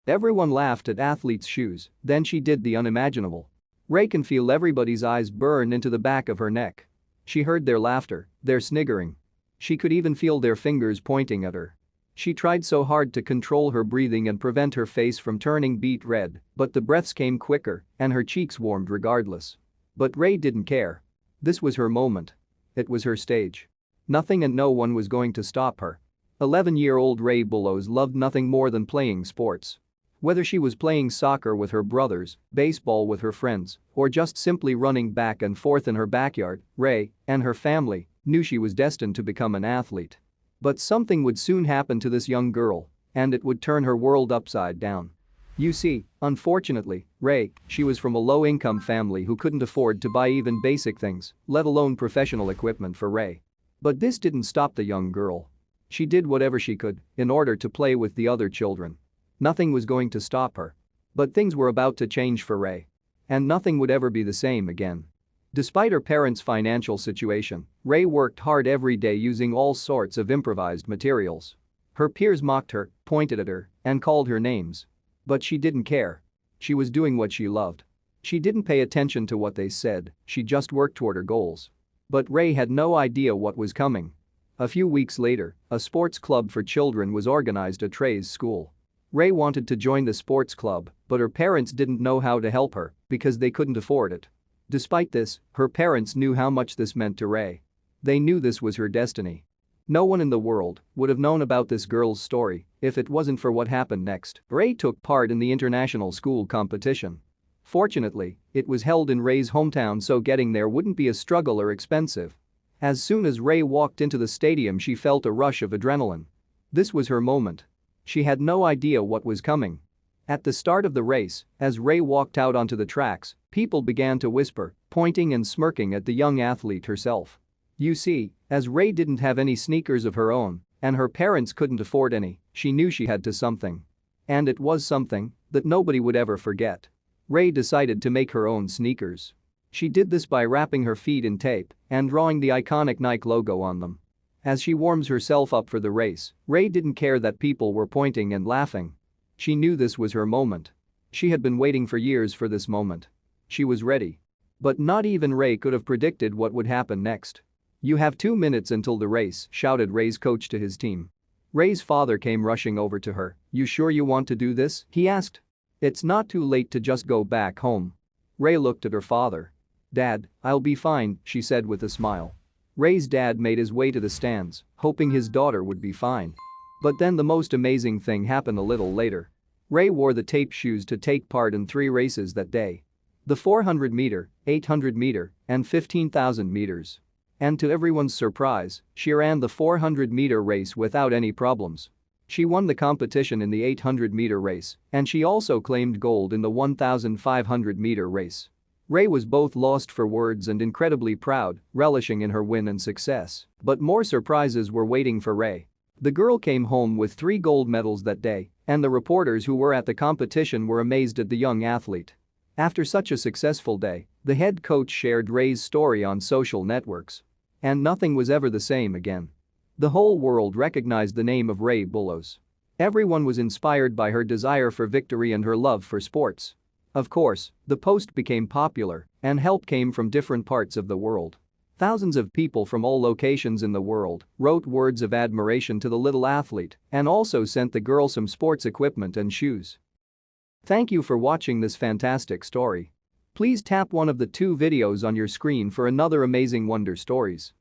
Everyone laughed at athlete's shoes, then she did the unimaginable. Ray can feel everybody's eyes burn into the back of her neck. She heard their laughter, their sniggering. She could even feel their fingers pointing at her. She tried so hard to control her breathing and prevent her face from turning beet red, but the breaths came quicker and her cheeks warmed regardless. But Ray didn't care. This was her moment. It was her stage. Nothing and no one was going to stop her. 11-year-old Ray Bullows loved nothing more than playing sports. Whether she was playing soccer with her brothers, baseball with her friends, or just simply running back and forth in her backyard, Ray and her family knew she was destined to become an athlete. But something would soon happen to this young girl, and it would turn her world upside down. You see, unfortunately, she was from a low-income family who couldn't afford to buy even basic things, let alone professional equipment for Ray. But this didn't stop the young girl. She did whatever she could in order to play with the other children. Nothing was going to stop her. But things were about to change for Ray. And nothing would ever be the same again. Despite her parents' financial situation, Ray worked hard every day using all sorts of improvised materials. Her peers mocked her, pointed at her, and called her names. But she didn't care. She was doing what she loved. She didn't pay attention to what they said, she just worked toward her goals. But Ray had no idea what was coming. A few weeks later, a sports club for children was organized at Ray's school. Ray wanted to join the sports club, but her parents didn't know how to help her because they couldn't afford it. Despite this, her parents knew how much this meant to Ray. They knew this was her destiny. No one in the world would have known about this girl's story if it wasn't for what happened next. Ray took part in the international school competition. Fortunately, it was held in Ray's hometown, so getting there wouldn't be a struggle or expensive. As soon as Ray walked into the stadium, she felt a rush of adrenaline. This was her moment. She had no idea what was coming. At the start of the race, as Ray walked out onto the tracks, people began to whisper, pointing and smirking at the young athlete herself. You see, as Ray didn't have any sneakers of her own, and her parents couldn't afford any, she knew she had to something. And it was something that nobody would ever forget. Ray decided to make her own sneakers. She did this by wrapping her feet in tape and drawing the iconic Nike logo on them. As she warms herself up for the race, Ray didn't care that people were pointing and laughing. She knew this was her moment. She had been waiting for years for this moment. She was ready. But not even Ray could have predicted what would happen next. You have 2 minutes until the race, shouted Ray's coach to his team. Ray's father came rushing over to her. You sure you want to do this? He asked. It's not too late to just go back home. Ray looked at her father. Dad, I'll be fine, she said with a smile. Ray's dad made his way to the stands, hoping his daughter would be fine. But then the most amazing thing happened a little later. Ray wore the tape shoes to take part in 3 races that day. The 400-meter, 800-meter, and 15,000 meters. And to everyone's surprise, she ran the 400-meter race without any problems. She won the competition in the 800-meter race, and she also claimed gold in the 1,500-meter race. Ray was both lost for words and incredibly proud, relishing in her win and success. But more surprises were waiting for Ray. The girl came home with 3 gold medals that day, and the reporters who were at the competition were amazed at the young athlete. After such a successful day, the head coach shared Ray's story on social networks. And nothing was ever the same again. The whole world recognized the name of Ray Bullows. Everyone was inspired by her desire for victory and her love for sports. Of course, the post became popular, and help came from different parts of the world. Thousands of people from all locations in the world wrote words of admiration to the little athlete and also sent the girl some sports equipment and shoes. Thank you for watching this fantastic story. Please tap one of the 2 videos on your screen for another amazing Wonder Stories.